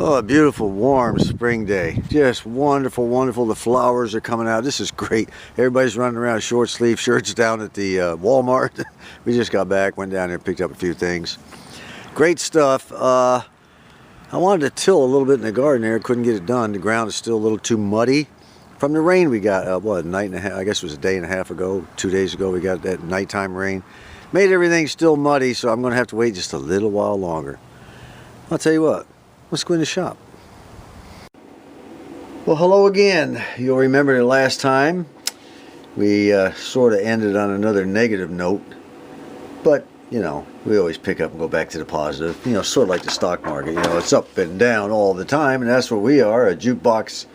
Oh, a beautiful, warm spring day. Just wonderful, wonderful. The flowers are coming out. This is great. Everybody's running around short sleeve shirts down at the Walmart. We just got back, went down there, picked up a few things. Great stuff. I wanted to till a little bit in the garden there. Couldn't get it done. The ground is still a little too muddy. From the rain we got, what, a night and a half, I guess it was a day and a half ago, 2 days ago, we got that nighttime rain. Made everything still muddy, so I'm going to have to wait just a little while longer. I'll tell you what. Let's go in the shop. Well, hello again. You'll remember the last time we sort of ended on another negative note, but you know, we always pick up and go back to the positive. You know, sort of like the stock market. You know, it's up and down all the time, and that's what we are, a jukebox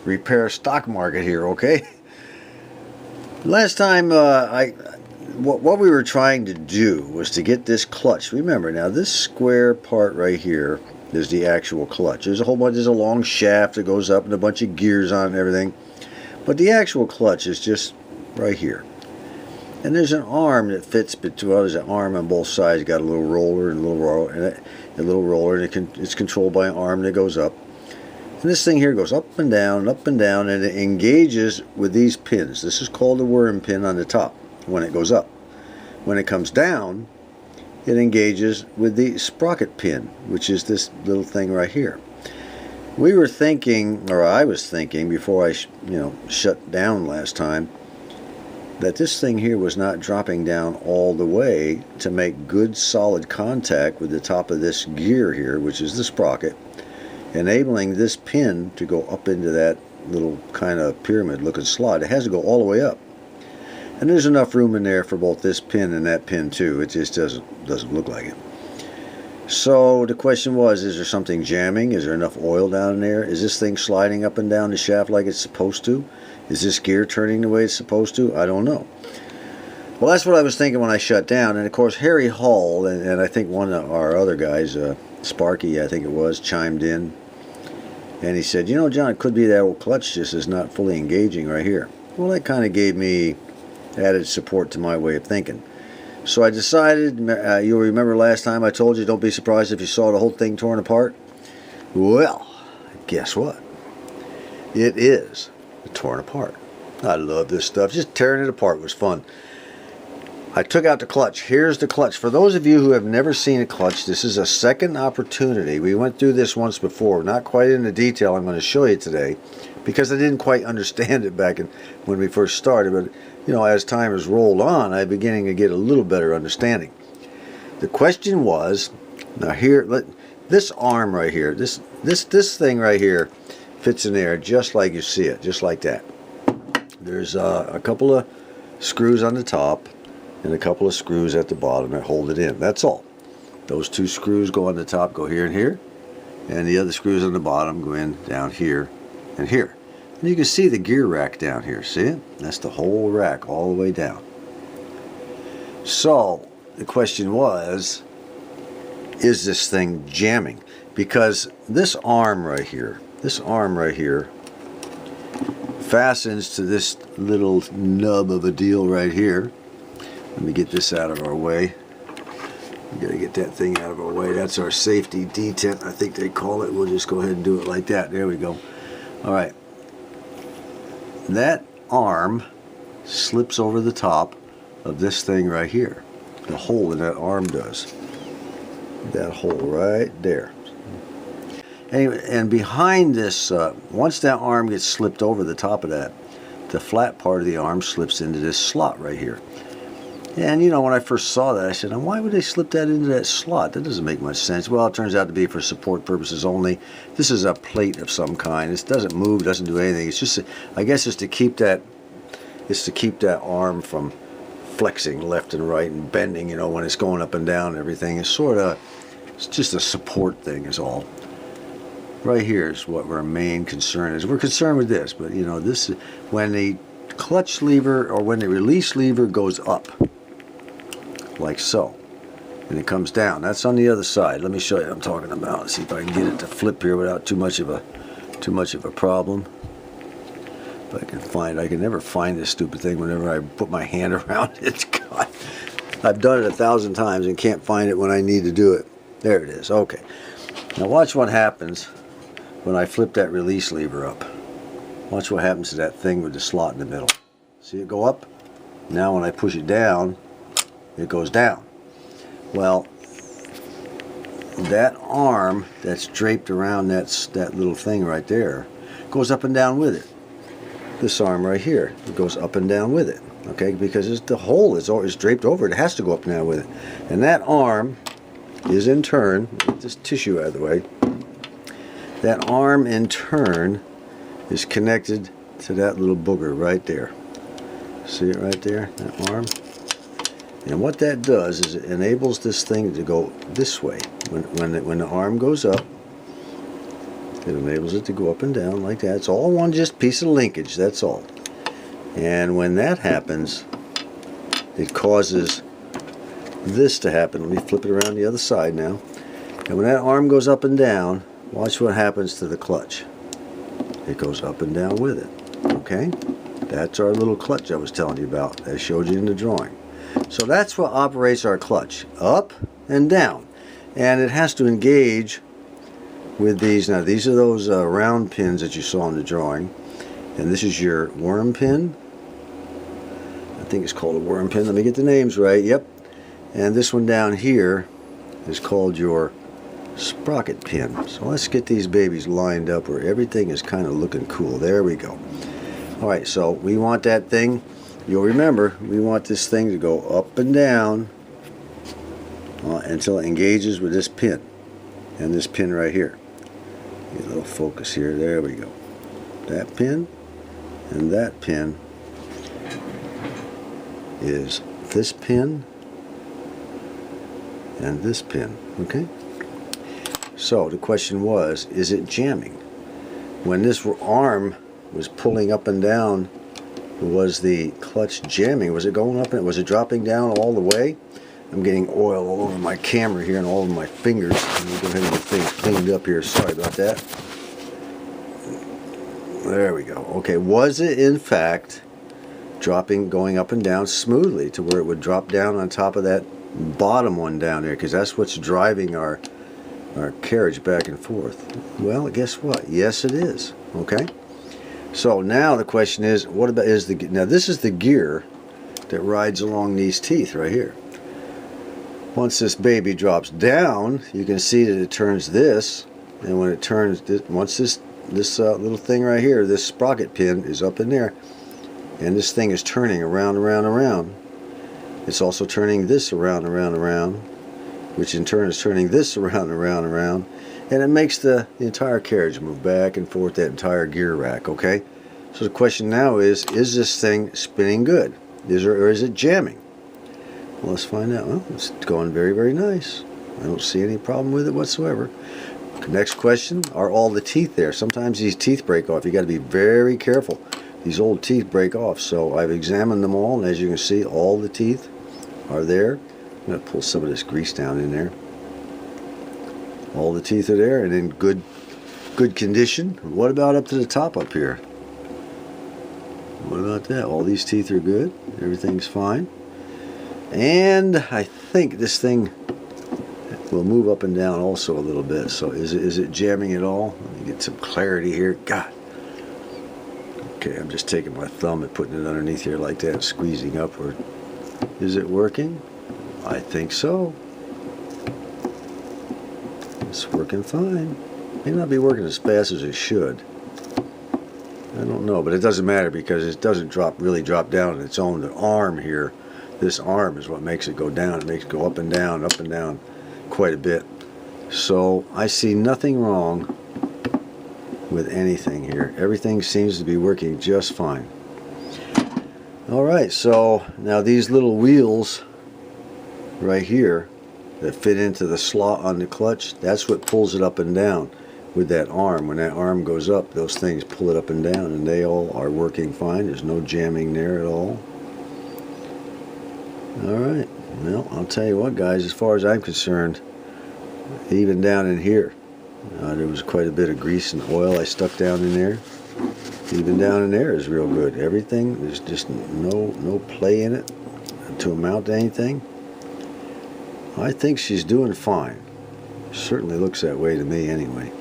repair stock market here. Okay. Last time, what we were trying to do was to get this clutch. Remember now, this square part right here is the actual clutch. There's a whole bunch, there's a long shaft that goes up and a bunch of gears on it and everything. But the actual clutch is just right here. And there's an arm that fits between, well, there's an arm on both sides. It's got a little roller and a little roller, and it's controlled by an arm that goes up. And this thing here goes up and down, and it engages with these pins. This is called the worm pin on the top when it goes up. When it comes down, it engages with the Sprocket Pin, which is this little thing right here. We were thinking, or I was thinking before I shut down last time, that this thing here was not dropping down all the way to make good solid contact with the top of this gear here, which is the sprocket, enabling this pin to go up into that little kind of pyramid looking slot. It has to go all the way up. And there's enough room in there for both this pin and that pin too. It just doesn't look like it. So the question was, is there something jamming? Is there enough oil down there? Is this thing sliding up and down the shaft like it's supposed to? Is this gear turning the way it's supposed to? I don't know. Well, that's what I was thinking when I shut down. And of course, Harry Hall and I think one of our other guys, Sparky, I think it was, chimed in. And he said, you know, John, it could be that old clutch just is not fully engaging right here. Well, that kind of gave me added support to my way of thinking. So I decided, you'll remember last time I told you, don't be surprised if you saw the whole thing torn apart. Well, guess what? It is torn apart. I love this stuff. Just tearing it apart was fun. I took out the clutch. Here's the clutch. For those of you who have never seen a clutch, this is a second opportunity. We went through this once before, not quite in the detail I'm going to show you today, because I didn't quite understand it back when we first started, but you know, as time has rolled on, I'm beginning to get a little better understanding. The question was, now here, this arm right here, this thing right here fits in there just like you see it, just like that. There's a couple of screws on the top and a couple of screws at the bottom that hold it in. That's all. Those two screws go on the top, go here and here, and the other screws on the bottom go in down here and here. And you can see the gear rack down here. See it? That's the whole rack all the way down. So the question was, is this thing jamming? Because this arm right here fastens to this little nub of a deal right here. Let me get this out of our way. We gotta get that thing out of our way. That's our safety detent, I think they call it. We'll just go ahead and do it like that. There we go. All right. That arm slips over the top of this thing right here. The hole in that arm does. That hole right there. Anyway, and behind this, once that arm gets slipped over the top of that, the flat part of the arm slips into this slot right here. And you know, when I first saw that, I said, why would they slip that into that slot? That doesn't make much sense. Well, it turns out to be for support purposes only. This is a plate of some kind. It doesn't move, doesn't do anything. It's just, I guess it's to keep that, arm from flexing left and right and bending, you know, when it's going up and down and everything. It's just a support thing is all. Right here is what our main concern is. We're concerned with this, but you know, this is when the clutch lever or when the release lever goes up, like so, and it comes down. That's on the other side. Let me show you what I'm talking about. Let's see if I can get it to flip here without too much of a problem. If I can find, I can never find this stupid thing whenever I put my hand around it. God, I've done it 1,000 times and can't find it when I need to do it. There it is. Okay. Now watch what happens when I flip that release lever up. Watch what happens to that thing with the slot in the middle. See it go up? Now when I push it down, it goes down. Well, that arm that's draped around that little thing right there goes up and down with it. This arm right here, it goes up and down with it. Okay, because the hole is draped over it. It has to go up and down with it. And that arm is in turn, get this tissue out of the way, that arm in turn is connected to that little booger right there. See it right there, that arm? And what that does is it enables this thing to go this way. When the arm goes up, it enables it to go up and down like that. It's all one just piece of linkage, that's all. And when that happens, it causes this to happen. Let me flip it around the other side now. And when that arm goes up and down, watch what happens to the clutch. It goes up and down with it. Okay? That's our little clutch I was telling you about. I showed you in the drawing. So that's what operates our clutch. Up and down. And it has to engage with these. Now these are those round pins that you saw in the drawing. And this is your worm pin. I think it's called a worm pin. Let me get the names right. Yep. And this one down here is called your sprocket pin. So let's get these babies lined up where everything is kind of looking cool. There we go. Alright, so we want that thing, you'll remember, we want this thing to go up and down until it engages with this pin. And this pin right here. Get a little focus here. There we go. That pin and that pin is this pin and this pin. Okay? So the question was, is it jamming? When this arm was pulling up and down, was the clutch jamming? Was it going up and was it dropping down all the way? I'm getting oil all over my camera here and all over my fingers. Let me go ahead and get things cleaned up here. Sorry about that. There we go. Okay, was it in fact going up and down smoothly to where it would drop down on top of that bottom one down there? Because that's what's driving our carriage back and forth. Well, guess what? Yes, it is. Okay. So now the question is, what about now this is the gear that rides along these teeth right here. Once this baby drops down, you can see that it turns this, and when it turns, once this little thing right here, this sprocket pin is up in there, and this thing is turning around, around, around. It's also turning this around, around, around, which in turn is turning this around, around, around, and it makes the entire carriage move back and forth, that entire gear rack. Okay, so the question now is this thing spinning good? Or is it jamming? Well, let's find out. Well, it's going very, very nice. I don't see any problem with it whatsoever. Next question, are all the teeth there? Sometimes these teeth break off. You got to be very careful. These old teeth break off. So I've examined them all, and as you can see, all the teeth are there. I'm going to pull some of this grease down in there. All the teeth are there and in good condition. What about up to the top up here? What about that? All these teeth are good. Everything's fine. And I think this thing will move up and down also a little bit. So is it jamming at all? Let me get some clarity here. God. Okay, I'm just taking my thumb and putting it underneath here like that and squeezing upward. Is it working? I think so. It's working fine. May not be working as fast as it should. I don't know, but it doesn't matter because it doesn't really drop down on its own. The arm here, this arm is what makes it go down. It makes it go up and down quite a bit. So I see nothing wrong with anything here. Everything seems to be working just fine. Alright, so now these little wheels right here that fit into the slot on the clutch, that's what pulls it up and down with that arm. When that arm goes up, those things pull it up and down, and they all are working fine. There's no jamming there at all. Alright, well, I'll tell you what, guys, as far as I'm concerned, even down in here, there was quite a bit of grease and oil I stuck down in there. Even down in there is real good. Everything, there's just no play in it to amount to anything. I think she's doing fine. Certainly looks that way to me anyway.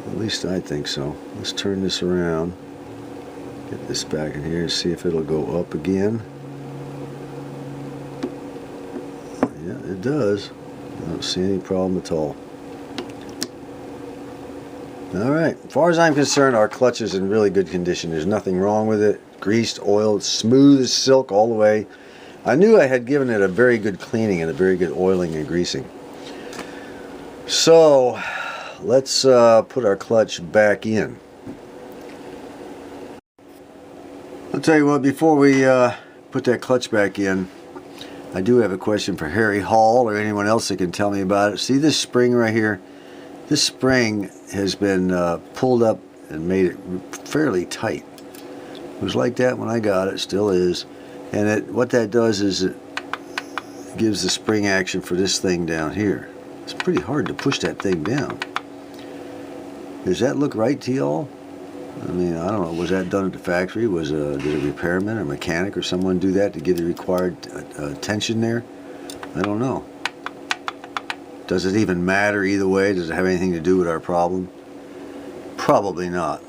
At least I think so. Let's turn this around. Get this back in here and see if it'll go up again. Yeah, it does. I don't see any problem at all. Alright, as far as I'm concerned, our clutch is in really good condition. There's nothing wrong with it. Greased, oiled, smooth as silk all the way. I knew I had given it a very good cleaning and a very good oiling and greasing. So, let's put our clutch back in. I'll tell you what, before we put that clutch back in, I do have a question for Harry Hall or anyone else that can tell me about it. See this spring right here? This spring has been pulled up and made it fairly tight. It was like that when I got it, still is. And what that does is it gives the spring action for this thing down here. It's pretty hard to push that thing down. Does that look right to y'all? I mean, I don't know. Was that done at the factory? Did a repairman or mechanic or someone do that to get the required tension there? I don't know. Does it even matter either way? Does it have anything to do with our problem? Probably not.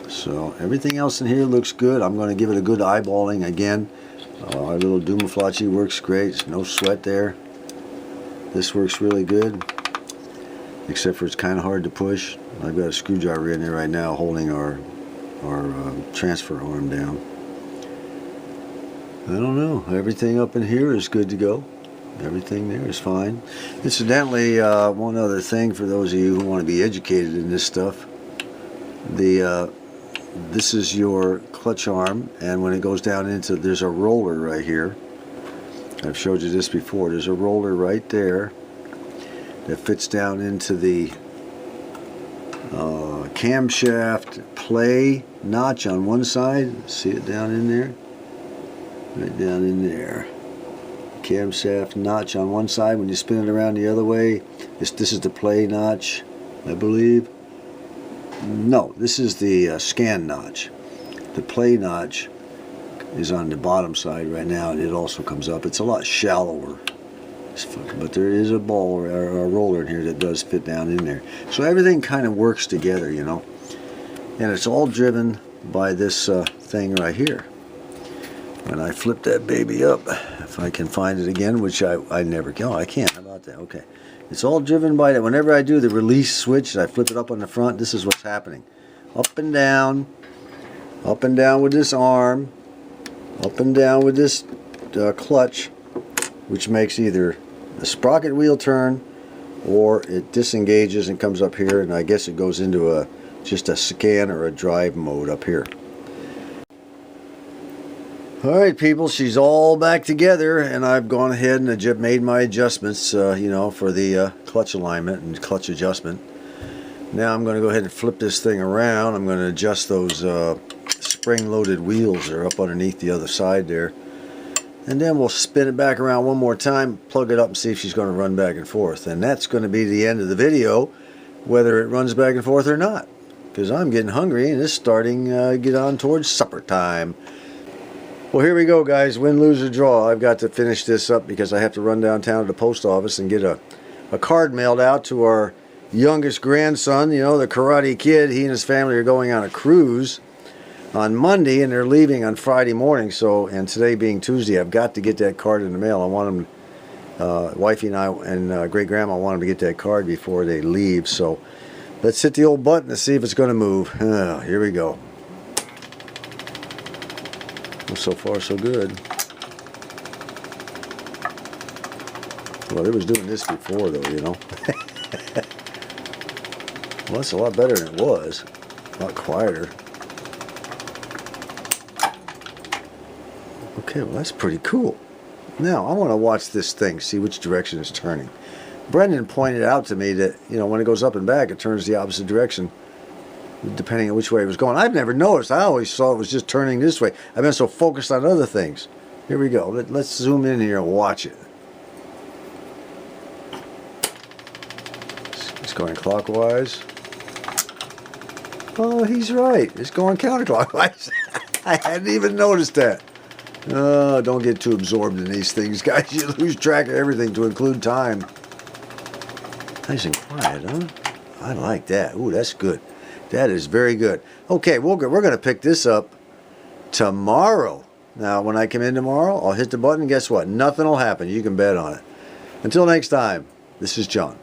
So everything else in here looks good. I'm going to give it a good eyeballing again. Our little Dumaflachi works great. No sweat there. This works really good. Except for it's kind of hard to push. I've got a screwdriver in there right now holding our transfer arm down. I don't know. Everything up in here is good to go. Everything there is fine. Incidentally, one other thing for those of you who want to be educated in this stuff. This is your clutch arm, and when it goes down into, there's a roller right here. I've showed you this before. There's a roller right there that fits down into the camshaft play notch on one side. See it down in there? Right down in there. Camshaft notch on one side. When you spin it around the other way, this is the play notch, I believe. No, this is the scan notch. The play notch is on the bottom side right now, and it also comes up. It's a lot shallower, but there is a ball or a roller in here that does fit down in there. So everything kind of works together, you know. And it's all driven by this thing right here. When I flip that baby up, if I can find it again, which I never can. Oh, I can't. How about that? Okay. It's all driven by that. Whenever I do the release switch, I flip it up on the front, this is what's happening. Up and down with this arm, up and down with this clutch, which makes either the sprocket wheel turn or it disengages and comes up here, and I guess it goes into just a scan or a drive mode up here. Alright people, she's all back together, and I've gone ahead and made my adjustments, you know, for the clutch alignment and clutch adjustment. Now I'm going to go ahead and flip this thing around. I'm going to adjust those spring-loaded wheels that are up underneath the other side there. And then we'll spin it back around one more time, plug it up and see if she's going to run back and forth. And that's going to be the end of the video, whether it runs back and forth or not. Because I'm getting hungry and it's starting to get on towards supper time. Well, here we go, guys. Win, lose, or draw. I've got to finish this up because I have to run downtown to the post office and get a card mailed out to our youngest grandson, you know, the Karate Kid. He and his family are going on a cruise on Monday, and they're leaving on Friday morning. So, and today being Tuesday, I've got to get that card in the mail. I want them, wifey and I and great grandma want them to get that card before they leave. So, let's hit the old button to see if it's going to move. Here we go. Well, so far, so good. Well, it was doing this before, though, you know. Well, it's a lot better than it was. A lot quieter. Okay, well, that's pretty cool. Now, I want to watch this thing, see which direction it's turning. Brendan pointed out to me that, you know, when it goes up and back, it turns the opposite direction, depending on which way it was going. I've never noticed. I always saw it was just turning this way. I've been so focused on other things. Here we go. Let's zoom in here and watch it. It's going clockwise. Oh, he's right. It's going counterclockwise. I hadn't even noticed that. Oh, don't get too absorbed in these things, guys. You lose track of everything, to include time. Nice and quiet, huh? I like that. Ooh, that's good. That is very good. Okay, we're going to pick this up tomorrow. Now, when I come in tomorrow, I'll hit the button. Guess what? Nothing will happen. You can bet on it. Until next time, this is John.